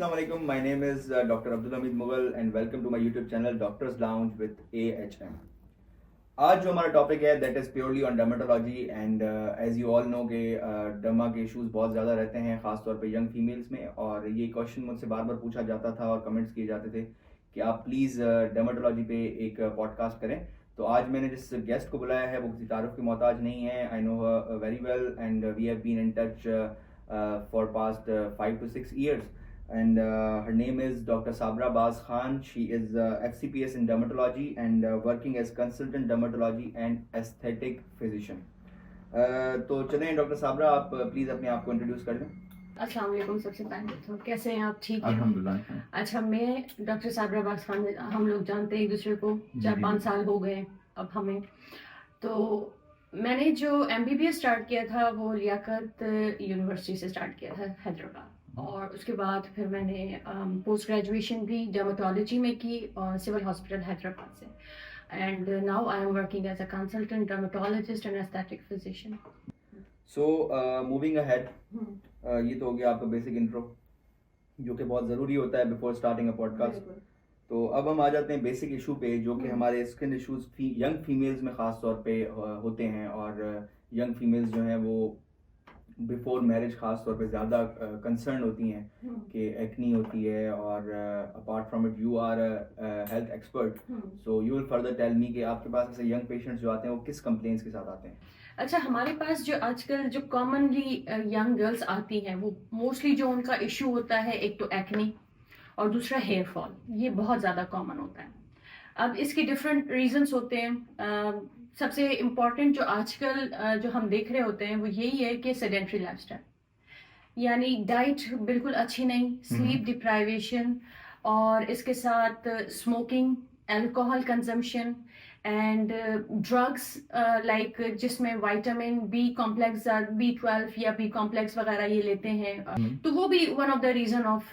Assalamu alaikum. My name is Dr. Abdul Hamid Mughal and welcome to my YouTube channel Doctor's Lounge with AHM. आज जो हमारा topic है that is purely on dermatology and as you all know के derma के issues बहुत ज़्यादा रहते हैं ख़ासतौर पे यंग फीमेल्स में, और ये क्वेश्चन मुझसे बार बार पूछा जाता था और कमेंट्स किए जाते थे कि आप प्लीज़ डर्मेटोलॉजी पे एक पॉडकास्ट करें। तो आज मैंने जिस गेस्ट को बुलाया है वो किसी तारुफ की मोहताज नहीं है। I know very well and we have been in touch for past 5 to 6 years, and her name is Dr. Sabra Baz Khan. She is FCPS in dermatology and working as consultant dermatology and aesthetic physician. तो चलें doctor Sabra, आप please अपने आप को introduce कर लें। अस्सलाम वालेकुम। सबसे पहले तो कैसे हैं आप? ठीक हैं? अल्हम्दुलिल्लाह। अच्छा, मैं डॉक्टर साबरा बाज़ खान, हम लोग जानते हैं एक दूसरे को 4-5 साल हो गए अब हमें। तो मैंने जो MBBS स्टार्ट किया था वो लियाकत यूनिवर्सिटी से स्टार्ट किया था हैदराबाद, और उसके बाद फिर मैंने पोस्ट ग्रेजुएशन भी डर्मेटोलॉजी में की और सिविल हॉस्पिटल हैदराबाद से, and now I am working as a consultant dermatologist and aesthetic physician. So moving ahead, ये तो हो गया आपका बेसिक इंट्रो जो कि बहुत ज़रूरी होता है बिफोर स्टार्टिंग अ पॉडकास्ट। तो अब हम आ जाते हैं बेसिक इशू पे जो कि हमारे स्किन इश्यूज यंग फीमेल्स में ख़ास तौर पे होते हैं, और यंग फीमेल्स जो हैं वो बिफोर मैरिज ख़ास तौर पे ज़्यादा कंसर्न होती हैं कि एक्नी होती है, और apart from it you are health expert, so you will further tell me कि आपके पास ऐसे यंग पेशेंट्स जो आते हैं वो किस कंप्लेंट्स के साथ आते हैं। अच्छा, हमारे पास जो आजकल जो कॉमनली यंग गर्ल्स आती हैं वो मोस्टली जो उनका इशू होता है, एक तो एक्नी और दूसरा हेयर फॉल, ये बहुत ज़्यादा कॉमन होता है। अब इसके डिफरेंट रीजंस होते हैं। सबसे इम्पॉर्टेंट जो आजकल जो हम देख रहे होते हैं वो यही है कि सेडेंट्री लाइफस्टाइल, यानी डाइट बिल्कुल अच्छी नहीं, स्लीप डिप्राइवेशन, और इसके साथ smoking, alcohol consumption and drugs like जिसमें विटामिन बी कॉम्प्लेक्स, B12 या बी कॉम्प्लेक्स वगैरह ये लेते हैं, तो वो भी one of the reason of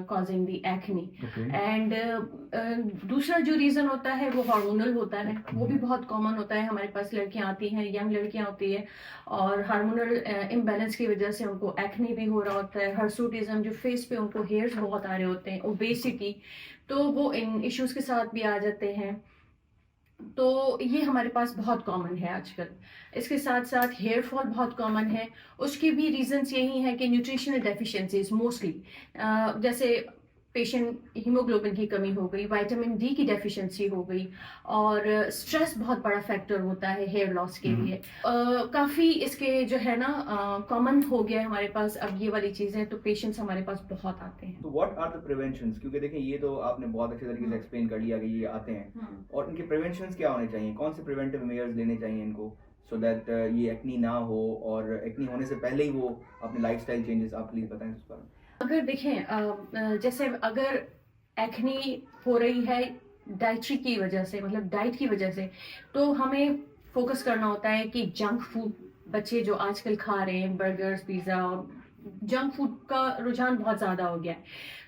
causing the acne. And दूसरा जो रीजन होता है वो हार्मोनल होता है, वो भी बहुत कॉमन होता है। हमारे पास लड़कियां आती हैं, यंग लड़कियां होती है, और हार्मोनल इम्बैलेंस की वजह से उनको एक्नी भी हो रहा होता है, हर्सूटिज्म, जो फेस पे उनको हेयर्स बहुत आ रहे होते हैं, ओबेसिटी, तो वो इन इश्यूज के साथ भी आ जाते हैं। तो ये हमारे पास बहुत कॉमन है आजकल। इसके साथ साथ हेयर फॉल बहुत कॉमन है। उसके भी रीजंस यही हैं कि न्यूट्रिशनल डेफिशिएंसीज मोस्टली, जैसे पेशेंट हीमोग्लोबिन की कमी हो गई, विटामिन D की डेफिशिएंसी हो गई, और स्ट्रेस बहुत बड़ा फैक्टर होता है हेयर लॉस के लिए। काफ़ी इसके जो है ना कॉमन हो गया है हमारे पास अब ये वाली चीज़ें, तो पेशेंट्स हमारे पास बहुत आते हैं। तो व्हाट आर द प्रिवेंशंस, क्योंकि देखें ये तो आपने बहुत अच्छे तरीके से एक्सप्लेन कर लिया कि ये आते हैं, और इनके प्रिवेंशंस क्या होने चाहिए, कौन से प्रिवेंटिव मेजर्स लेने चाहिए इनको सो दैट ये एक्नी ना हो, और एक्नी होने से पहले ही वो अपने लाइफस्टाइल चेंजेस आप प्लीज बताएं उस पर। अगर देखें जैसे अगर एक्नी हो रही है डाइटरी की वजह से, मतलब डाइट की वजह से, तो हमें फोकस करना होता है कि जंक फूड बच्चे जो आजकल खा रहे हैं, बर्गर्स, पिज़्ज़ा, जंक फूड का रुझान बहुत ज़्यादा हो गया है,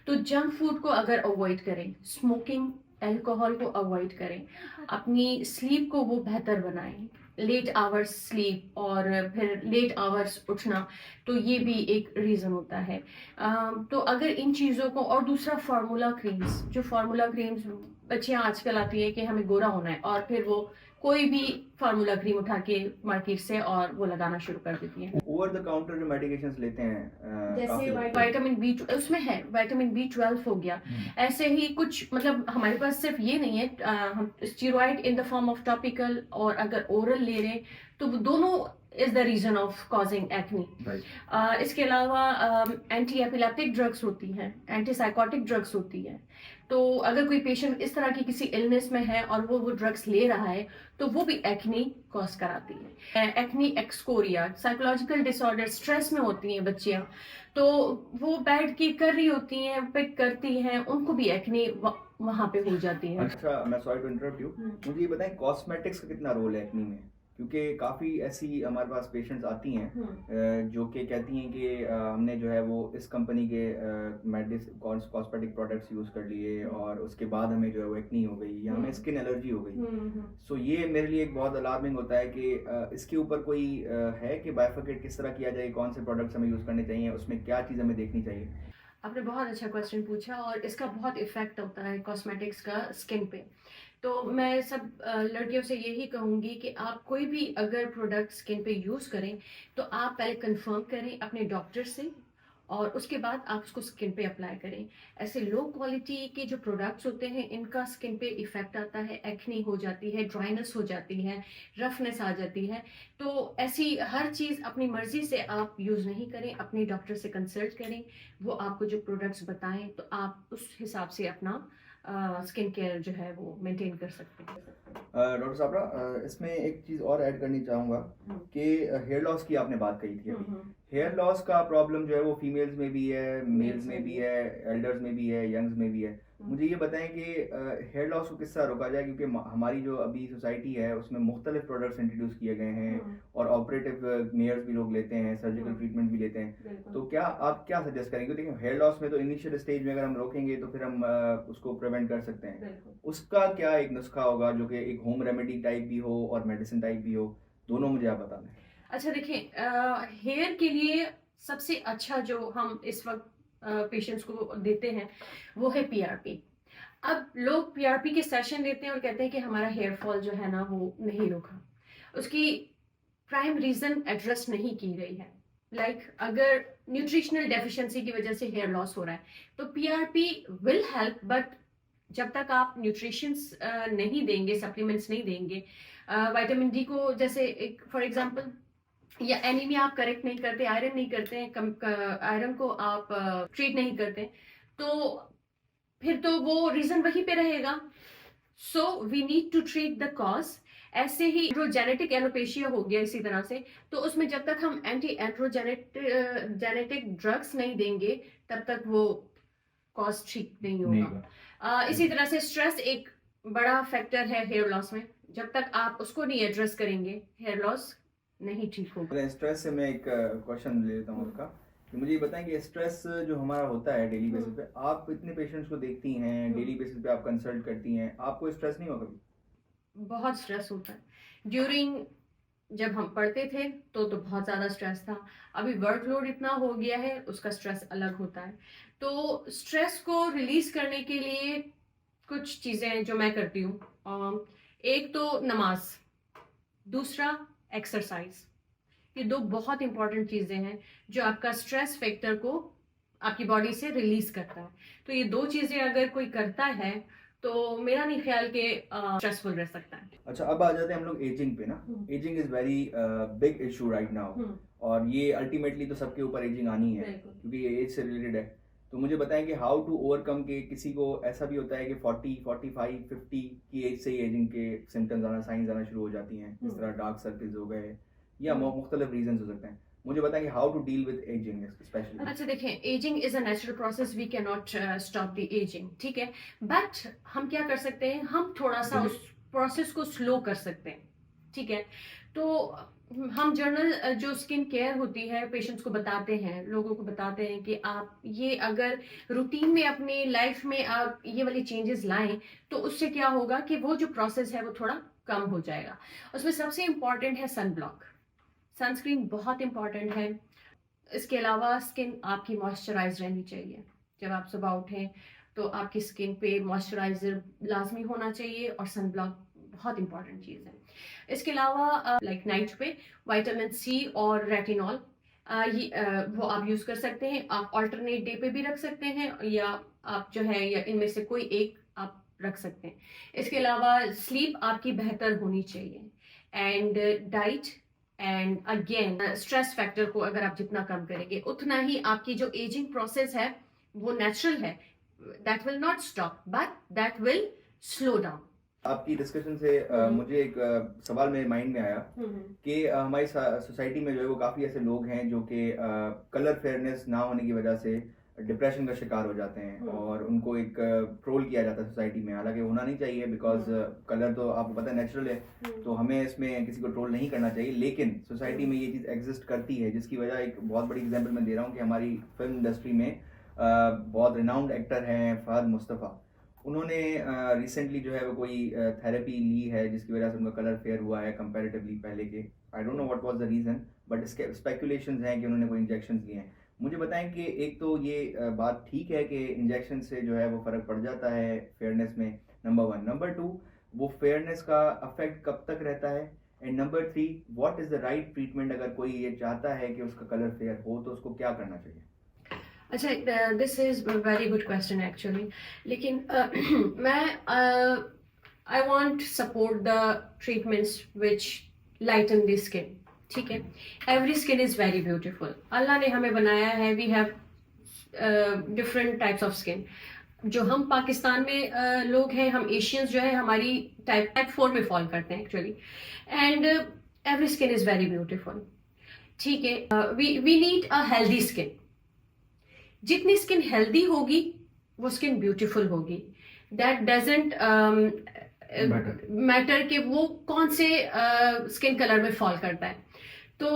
तो जंक फूड को अगर अवॉइड करें, स्मोकिंग, अल्कोहल को अवॉइड करें, अपनी स्लीप को वो बेहतर बनाएं, लेट आवर्स स्लीप और फिर लेट आवर्स उठना, तो ये भी एक रीज़न होता है। तो अगर इन चीज़ों को, और दूसरा फार्मूला क्रीम्स, जो फार्मूला क्रीम्स बच्चियाँ आजकल आती है कि हमें गोरा होना है, और फिर वो कोई भी फार्मूला क्रीम उठा के मार्केट से और वो लगाना शुरू कर देती हैं। ओवर द काउंटर जो मेडिकेशंस लेते हैं जैसे विटामिन बी, उसमें है विटामिन B12 हो गया, ऐसे ही कुछ, मतलब हमारे पास सिर्फ ये नहीं है, हम steroid in the form of topical और अगर ओरल ले रहे तो वो दोनों is the reason of causing acne. इसके अलावा एंटी एपिलेप्टिक ड्रग्स होती हैं, एंटी साइकोटिक ड्रग्स होती हैं। तो अगर कोई पेशेंट इस तरह की किसी इलनेस में है और वो ड्रग्स ले रहा है तो वो भी एक्नी कॉज कराती है। एक्नी एक्सकोरिया, साइकोलॉजिकल डिसऑर्डर, स्ट्रेस में होती हैं बच्चियां, तो वो बैठ के कर रही होती हैं, पिक करती हैं, उनको भी एक्नी वहां पे हो जाती है। अच्छा, मैं सॉरी टू इंटरप्ट यू, मुझे ये बताएं कॉस्मेटिक्स का कितना रोल है एक्नी में, क्योंकि काफ़ी ऐसी हमारे पास पेशेंट्स आती हैं जो कि कहती हैं कि हमने जो है वो इस कंपनी के कॉस्मेटिक प्रोडक्ट्स यूज़ कर लिए और उसके बाद हमें जो है वो एक्नी हो गई या हमें स्किन एलर्जी हो गई। सो ये मेरे लिए एक बहुत अलार्मिंग होता है कि इसके ऊपर कोई है कि बाइफरकेट किस तरह किया जाए, कौन से प्रोडक्ट्स हमें यूज़ करने चाहिए, उसमें क्या चीज़ हमें देखनी चाहिए। आपने बहुत अच्छा क्वेश्चन पूछा और इसका बहुत इफेक्ट होता है कॉस्मेटिक्स का स्किन पे। तो मैं सब लड़कियों से यही कहूँगी कि आप कोई भी अगर प्रोडक्ट स्किन पे यूज़ करें तो आप पहले कंफर्म करें अपने डॉक्टर से और उसके बाद आप उसको स्किन पे अप्लाई करें। ऐसे लो क्वालिटी के जो प्रोडक्ट्स होते हैं इनका स्किन पे इफेक्ट आता है, एक्ने हो जाती है, ड्राइनेस हो जाती है, रफनेस आ जाती है। तो ऐसी हर चीज़ अपनी मर्जी से आप यूज़ नहीं करें, अपने डॉक्टर से कंसल्ट करें। वो आपको जो प्रोडक्ट्स बताएं तो आप उस हिसाब से अपना स्किन केयर जो है वो मेंटेन कर सकते हैं। डॉक्टर साबरा, इसमें एक चीज़ और ऐड करनी चाहूँगा कि हेयर लॉस की आपने बात कही थी अभी। हेयर लॉस का प्रॉब्लम जो है वो फीमेल्स में भी है, मेल्स में भी है, एल्डर्स में भी है, यंग्स में भी है। मुझे ये बताएं कि हेयर लॉस को किस तरह रोका जाए, क्योंकि हमारी जो अभी सोसाइटी है उसमें मुख्तलिफ प्रोडक्ट्स इंट्रोड्यूस किए गए हैं और ऑपरेटिव मेयर्स भी लोग लेते हैं, सर्जिकल ट्रीटमेंट भी लेते हैं। तो क्या आप क्या सजेस्ट करेंगे? देखिए, हेयर लॉस में तो इनिशियल स्टेज में अगर हम रोकेंगे तो फिर हम उसको प्रिवेंट कर सकते हैं। उसका क्या एक नुस्खा होगा जो कि एक होम रेमेडी टाइप भी हो और मेडिसिन टाइप भी हो? दोनों मुझे आप बता दें। अच्छा देखिए, हेयर के लिए सबसे अच्छा जो हम इस वक्त पेशेंट्स को देते हैं वो है पीआरपी। अब लोग पीआरपी के सेशन लेते हैं और कहते हैं कि हमारा हेयर फॉल जो है ना वो नहीं रुका। उसकी प्राइम रीजन एड्रेस नहीं की गई है। अगर न्यूट्रिशनल डेफिशिएंसी की वजह से हेयर लॉस हो रहा है तो पीआरपी विल हेल्प, बट जब तक आप न्यूट्रिशंस नहीं देंगे, सप्लीमेंट्स नहीं देंगे, विटामिन डी को जैसे एक फॉर एग्जांपल या एनीमिया आप करेक्ट नहीं करते, आयरन नहीं करते हैं, आयरन को आप ट्रीट नहीं करते, तो फिर तो वो रीजन वहीं पे रहेगा। So we need to treat the cause. ऐसे ही जो जेनेटिक एलोपेशिया हो गया इसी तरह से, तो उसमें जब तक हम एंटी जेनेटिक ड्रग्स नहीं देंगे तब तक वो कॉज ठीक नहीं होगा। इसी तरह से स्ट्रेस एक बड़ा फैक्टर है हेयर लॉस में। जब तक आप उसको नहीं एड्रेस करेंगे हेयर लॉस नहीं ठीक होगा। स्ट्रेस से मैं एक क्वेश्चन ले लेता हूँ आपका कि मुझे ये बताएं कि स्ट्रेस जो हमारा होता है डेली बेसिस पे, आप इतने पेशेंट्स को देखती हैं, डेली बेसिस पे आप कंसल्ट करती हैं, आपको स्ट्रेस नहीं हुआ कभी? बहुत स्ट्रेस होता है ड्यूरिंग जब हम पढ़ते थे तो बहुत ज़्यादा स्ट्रेस था। अभी वर्कलोड इतना हो गया है, उसका स्ट्रेस अलग होता है। तो स्ट्रेस को रिलीज करने के लिए कुछ चीज़ें जो मैं करती हूँ, एक तो नमाज, दूसरा एक्सरसाइज। ये दो बहुत इंपॉर्टेंट चीज़ें हैं जो आपका स्ट्रेस फैक्टर को आपकी बॉडी से रिलीज करता है। तो ये दो चीज़ें अगर कोई करता है तो मेरा नहीं ख्याल के स्ट्रेसफुल रह सकता है। अच्छा, अब आ जाते हैं हम लोग एजिंग पे ना। Ageing is very big issue right now, और ये अल्टीमेटली तो सबके ऊपर एजिंग आनी है क्योंकि ये एज से रिलेटेड है। तो मुझे बताएं कि हाउ टू ओवरकम के किसी को ऐसा भी होता है कि 40, 45, 50 की एज से ही एजिंग के सिम्टम्स आना, साइंस आना शुरू हो जाती हैं, इस तरह डार्क सर्कल्स हो गए या मुख्तलिफ रीजन हो सकते हैं। मुझे बताएं कि how to deal with aging specially. अच्छा देखिए, aging is a natural process, we can not stop the aging, ठीक है। बट हम क्या कर सकते हैं, हम थोड़ा सा उस प्रोसेस को स्लो कर सकते हैं, ठीक है। तो हम जर्नल जो स्किन केयर होती है पेशेंट्स को बताते हैं, लोगों को बताते हैं कि आप ये अगर रूटीन में अपनी लाइफ में आप ये वाली चेंजेस लाएं तो उससे क्या होगा कि वो जो प्रोसेस है वो थोड़ा कम हो जाएगा। उसमें सबसे इम्पॉर्टेंट है सन ब्लॉक, सनस्क्रीन बहुत इंपॉर्टेंट है। इसके अलावा स्किन आपकी मॉइस्चराइज रहनी चाहिए। जब आप सुबह उठें तो आपकी स्किन पे मॉइस्चराइजर लाजमी होना चाहिए और सन ब्लॉक बहुत इंपॉर्टेंट चीज़ है। इसके अलावा नाइट पे विटामिन सी और रेटिनॉल वो आप यूज़ कर सकते हैं। आप ऑल्टरनेट डे पे भी रख सकते हैं या आप जो है या इनमें से कोई एक आप रख सकते हैं। इसके अलावा स्लीप आपकी बेहतर होनी चाहिए and diet and again stress factor को अगर आप जितना कम करेंगे उतना ही आपकी जो एजिंग प्रोसेस है वो नेचुरल है, that will not stop but that will slow down. आपकी डिस्कशन से मुझे एक सवाल मेरे माइंड में आया कि हमारी सोसाइटी में जो है वो काफ़ी ऐसे लोग हैं जो कि कलर फेयरनेस ना होने की वजह से डिप्रेशन का शिकार हो जाते हैं और उनको एक ट्रोल किया जाता है सोसाइटी में। हालांकि होना नहीं चाहिए बिकॉज कलर तो आपको पता है नेचुरल है, तो हमें इसमें किसी को ट्रोल नहीं करना चाहिए। लेकिन सोसाइटी में ये चीज़ एग्जिस्ट करती है जिसकी वजह एक बहुत बड़ी एग्जांपल मैं दे रहा हूँ कि हमारी फिल्म इंडस्ट्री में बहुत रिनाउंड एक्टर हैं फहद मुस्तफ़ा। उन्होंने रिसेंटली जो है वो कोई थेरेपी ली है जिसकी वजह से उनका कलर फेयर हुआ है कंपैरेटिवली पहले के। I don't know what was the reason, but इसके स्पेकुलेशंस हैं कि उन्होंने कोई इंजेक्शंस लिए हैं। मुझे बताएं कि एक तो ये बात ठीक है कि इंजेक्शन से जो है वो फ़र्क पड़ जाता है फेयरनेस में, नंबर वन। नंबर टू, वो फेयरनेस का अफेक्ट कब तक रहता है? And number three, what is the right treatment अगर कोई ये चाहता है कि उसका कलर फेयर हो तो उसको क्या करना चाहिए? अच्छा, this is very good question actually. लेकिन मैं I want support the treatments which lighten the skin. ठीक है, every skin is very beautiful. Allah ने हमें बनाया है, we have different types of skin. जो हम पाकिस्तान में लोग हैं, हम एशियंस जो है हमारी टाइप 4 में फॉल करते हैं actually. And every skin is very beautiful. ठीक है, we need a healthy skin. जितनी स्किन हेल्दी होगी वो स्किन ब्यूटीफुल होगी। दैट डजेंट मैटर कि वो कौन से स्किन कलर में फॉल करता है। तो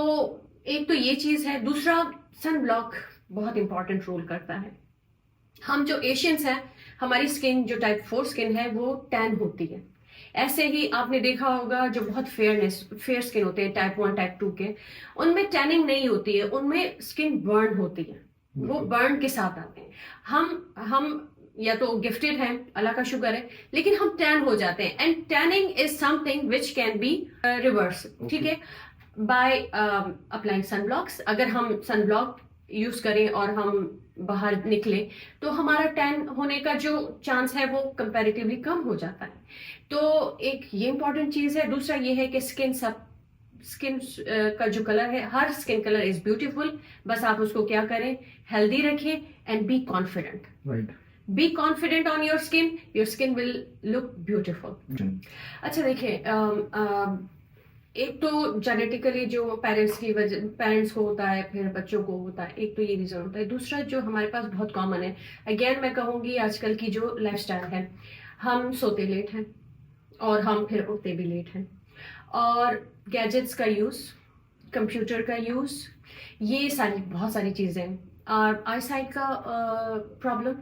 एक तो ये चीज है। दूसरा, सन ब्लॉक बहुत इंपॉर्टेंट रोल करता है। हम जो एशियंस हैं, हमारी स्किन जो टाइप 4 स्किन है वो टैन होती है। ऐसे ही आपने देखा होगा जो बहुत फेयर स्किन होते हैं टाइप 1 टाइप 2 के, उनमें टैनिंग नहीं होती है, उनमें स्किन बर्न होती है। वो बर्न के साथ आते हैं। हम या तो गिफ्टेड हैं, अल्लाह का शुक्र है, लेकिन हम टैन हो जाते हैं। And tanning is something which can be reverse. ठीक है, बाय अप्लाइंग सनब्लॉक्स। अगर हम सनब्लॉक यूज करें और हम बाहर निकले तो हमारा टैन होने का जो चांस है वो कंपैरेटिवली कम हो जाता है। तो एक ये इंपॉर्टेंट चीज है। दूसरा ये है कि स्किन का जो कलर है, हर स्किन कलर इज ब्यूटीफुल। बस आप उसको क्या करें, हेल्दी रखें and be confident. Right. Be confident on your skin will look beautiful. अच्छा देखिए, एक तो जेनेटिकली जो पेरेंट्स को होता है, फिर बच्चों को होता है, एक तो ये रीजन होता है। दूसरा जो हमारे पास बहुत कॉमन है, अगेन मैं कहूंगी आजकल की जो लाइफस्टाइल है, हम सोते लेट हैं और हम फिर उठते भी लेट हैं। और गैजेट्स का यूज, कंप्यूटर का यूज, ये बहुत सारी चीजें, और आई साइट का प्रॉब्लम,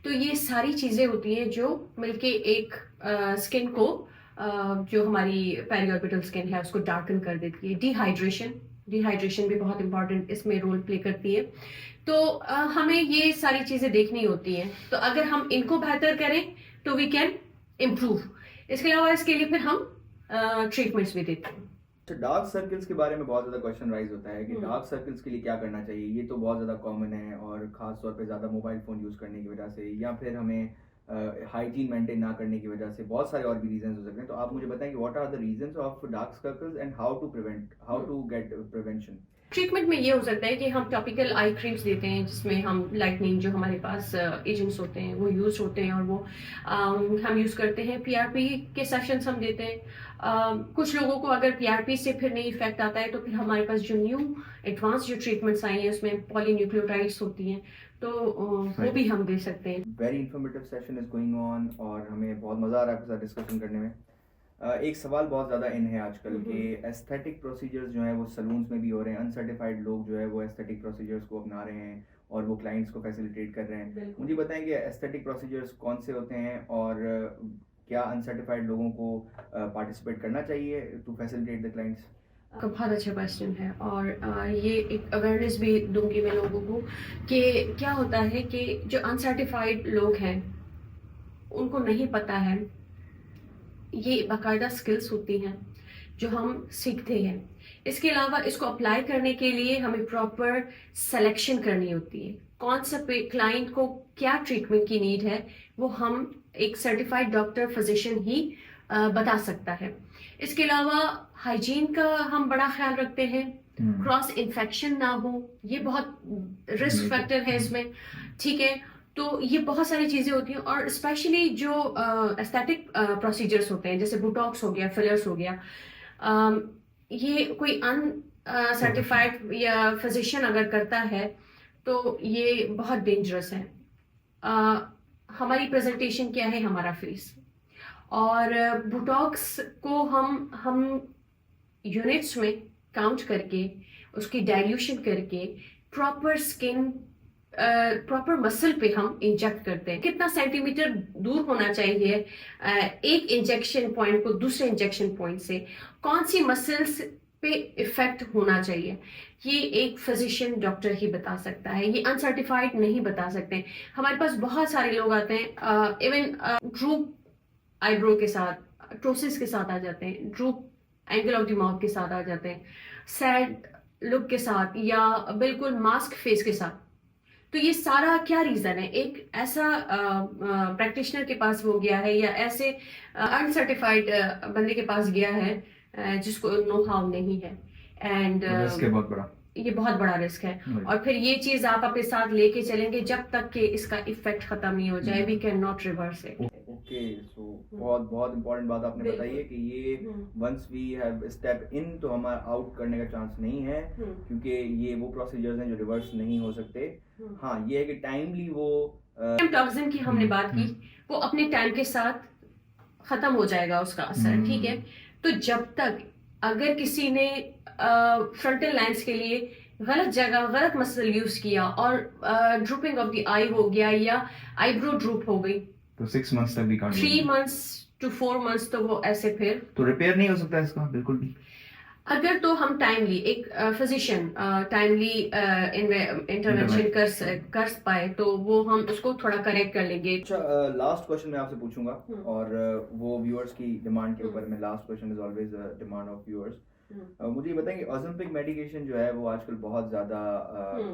तो ये सारी चीजें होती हैं जो मिलके एक स्किन को जो हमारी पेरिऑर्बिटल स्किन है उसको डार्कन कर देती है। डिहाइड्रेशन भी बहुत इंपॉर्टेंट इसमें रोल प्ले करती है। तो हमें ये सारी चीजें देखनी होती हैं। तो अगर हम इनको बेहतर करें तो वी कैन इम्प्रूव। इसके अलावा इसके लिए फिर हम ट्रीटमेंट्स भी देते हैं। तो डार्क सर्कल्स के बारे में बहुत ज़्यादा क्वेश्चन राइज होता है कि डार्क सर्कल्स के लिए क्या करना चाहिए। ये तो बहुत ज़्यादा कॉमन है, और ख़ास तौर पे ज़्यादा मोबाइल फ़ोन यूज़ करने की वजह से, या फिर हमें हाइजीन मेंटेन ना करने की वजह से, बहुत सारे और भी रीजंस हो सकते हैं। तो आप मुझे बताएं कि what are the reasons of dark circles and how to get prevention. Treatment में ये हो सकता है कि हम टॉपिकल आई क्रीम्स देते हैं, जिसमें हम लाइटनिंग जो हमारे पास एजेंट्स होते हैं वो यूज होते हैं, और वो हम यूज करते हैं। पीआरपी के सेशंस हम देते हैं। कुछ लोगों को अगर पीआरपी से फिर नहीं इफेक्ट आता है तो फिर हमारे पास जो न्यू एडवांस जो ट्रीटमेंट्स आई हैं उसमें पॉलीन्यूक्लियोटाइड्स होती हैं, तो वो भी हम दे सकते हैं। Very informative session is going on, और हमें बहुत मज़ा आ रहा है आपके साथ डिस्कशन करने में। एक सवाल बहुत ज़्यादा इन है आजकल के, एस्थेटिक प्रोसीजर्स जो हैं वो सलून्स में भी हो रहे हैं। अनसर्टिफाइड लोग जो है वो एस्थेटिक प्रोसीजर्स को अपना रहे हैं और वो क्लाइंट्स को फैसिलिटेट कर रहे हैं। मुझे बताएं कि एस्थेटिक प्रोसीजर्स कौन से होते हैं, और क्या अनसर्टिफाइड लोगों को पार्टिसिपेट करना चाहिए टू फैसिलिटेट द क्लाइंट्स? का बहुत अच्छा क्वेश्चन है, और ये एक अवेयरनेस भी दूंगी मैं लोगों को कि क्या होता है कि जो अनसर्टिफाइड लोग हैं उनको नहीं पता है, ये बाकायदा स्किल्स होती हैं जो हम सीखते हैं। इसके अलावा इसको अप्लाई करने के लिए हमें प्रॉपर सिलेक्शन करनी होती है। कौन सा क्लाइंट को क्या ट्रीटमेंट की नीड है वो हम एक सर्टिफाइड डॉक्टर फिजिशियन ही बता सकता है। इसके अलावा हाइजीन का हम बड़ा ख्याल रखते हैं, क्रॉस इन्फेक्शन ना हो, ये बहुत रिस्क फैक्टर है इसमें। ठीक है, तो ये बहुत सारी चीजें होती हैं, और स्पेशली जो एस्थेटिक प्रोसीजर्स होते हैं, जैसे बुटॉक्स हो गया, फिलर्स हो गया, ये कोई अनसर्टिफाइड या फिजिशियन अगर करता है तो ये बहुत डेंजरस है। हमारी प्रेजेंटेशन क्या है, हमारा फेस, और बुटॉक्स को हम यूनिट्स में काउंट करके उसकी डाइल्यूशन करके प्रॉपर मसल पे हम इंजेक्ट करते हैं। कितना सेंटीमीटर दूर होना चाहिए एक इंजेक्शन पॉइंट को दूसरे इंजेक्शन पॉइंट से, कौन सी मसल्स पे इफेक्ट होना चाहिए, ये एक फिजिशियन डॉक्टर ही बता सकता है, ये अनसर्टिफाइड नहीं बता सकते। हमारे पास बहुत सारे लोग आते हैं इवन ड्रूप आईब्रो के साथ, ट्रोसिस के साथ आ जाते हैं, drupe angle of the mouth के साथ आ जाते हैं, सैड लुक के साथ, या बिल्कुल मास्क फेस के साथ। तो ये सारा क्या रीजन है? एक ऐसा प्रैक्टिशनर के पास वो गया है, या ऐसे अनसर्टिफाइड बंदे के पास गया है जिसको नो हाउ नहीं है। एंड रिस्क है बहुत बड़ा, ये बहुत बड़ा रिस्क है। और फिर ये चीज आप अपने साथ लेके चलेंगे जब तक कि इसका इफेक्ट खत्म नहीं हो जाए। We can not reverse it. Okay, so बहुत बहुत इंपॉर्टेंट बात आपने बताई है कि ये once we have step in तो हमारा आउट करने का चांस नहीं है, क्योंकि ये वो प्रोसीजर्स हैं जो रिवर्स नहीं हो सकते। हाँ, ये है कि टाइमली वो टॉक्सिन की हमने बात की, वो अपने टाइम के साथ खत्म हो जाएगा उसका असर, ठीक है। तो जब तक अगर किसी ने फ्रंटल लाइंस के लिए गलत जगह गलत मसल यूज किया और ड्रूपिंग ऑफ द आई हो गया या आईब्रो ड्रूप हो गई, तो 6 months तक भी 3 months to 4 months तो वो ऐसे फिर तो रिपेयर नहीं हो सकता इसका बिल्कुल भी। अगर तो हम टाइमली एक फिजिशियन टाइमली इंटरवेंशन कर पाए तो वो हम उसको थोड़ा करेक्ट कर लेंगे। अच्छा, लास्ट क्वेश्चन मैं आपसे पूछूंगा, और वो व्यूअर्स की डिमांड के ऊपर में, last question is always demand of viewers. मुझे ये बताएं कि ओज़ेम्पिक मेडिकेशन जो है वो आजकल बहुत ज़्यादा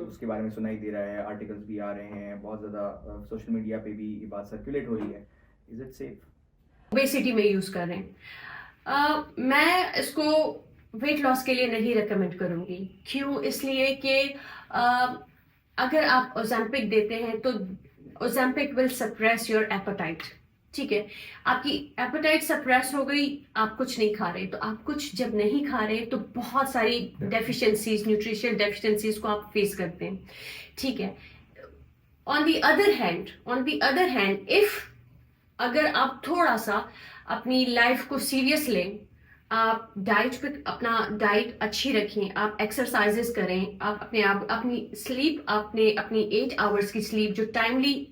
उसके बारे में सुनाई दे रहा है, आर्टिकल्स भी आ रहे हैं, बहुत ज़्यादा सोशल मीडिया पे भी ये बात सर्कुलेट हो रही है। Is it safe? ओबेसिटी में यूज कर रहे हैं। मैं इसको वेट लॉस के लिए नहीं रिकमेंड करूंगी। क्यों? इसलिए कि अगर आप ओज़ेम्पिक देते हैं तो Ozempic will suppress your apatite, ठीक है। आपकी एपेटाइट सप्रेस हो गई, आप कुछ नहीं खा रहे, तो आप कुछ जब नहीं खा रहे तो बहुत सारी डेफिशिएंसीज, न्यूट्रिशन डेफिशिएंसीज को आप फेस करते हैं, ठीक है। On the other hand if अगर आप थोड़ा सा अपनी लाइफ को सीरियस लें, आप डाइट पे अपना डाइट अच्छी रखें, आप एक्सरसाइजेस करें, आप अपनी स्लीप, आपने अपनी 8 आवर्स की स्लीप जो टाइमली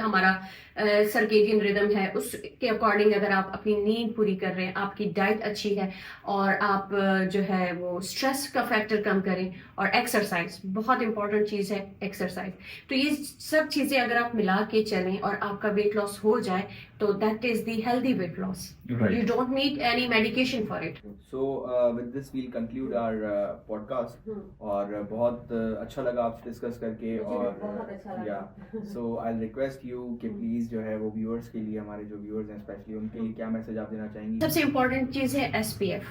हमारा सर्केडियन रिदम है उसके अकॉर्डिंग अगर आप अपनी नींद पूरी कर रहे हैं, आपकी डाइट अच्छी है, और आप जो है वो स्ट्रेस का फैक्टर कम करें, और एक्सरसाइज बहुत इंपॉर्टेंट चीज़ है एक्सरसाइज। तो ये सब चीज़ें अगर आप मिला के चलें और आपका वेट लॉस हो जाए तो that is the healthy weight loss. You don't need any medication for it. So with this we'll conclude our podcast, और बहुत अच्छा लगा आपसे डिस्कस करके, और also I request you कि प्लीज जो है वो व्यूअर्स के लिए, हमारे जो व्यूअर्स हैं स्पेशली, उनके लिए क्या मैसेज आप देना चाहेंगी? सबसे इम्पोर्टेंट चीज़ है SPF,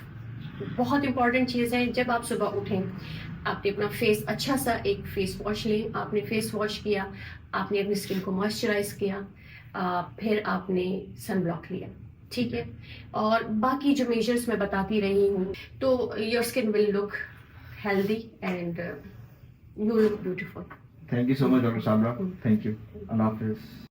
बहुत इंपॉर्टेंट चीज़ है। जब आप सुबह उठें, आपने अपना फेस अच्छा सा एक फेस वॉश लें, आपने फेस वॉश किया, आपने अपनी स्किन को मॉइस्चराइज किया, फिर आपने सन ब्लॉक लिया, ठीक है। और बाकी जो मेजर्स मैं बताती रही हूँ, तो your skin will look healthy and you look beautiful. Thank you so much doctor Sabra, thank you. Allah हाफिज़।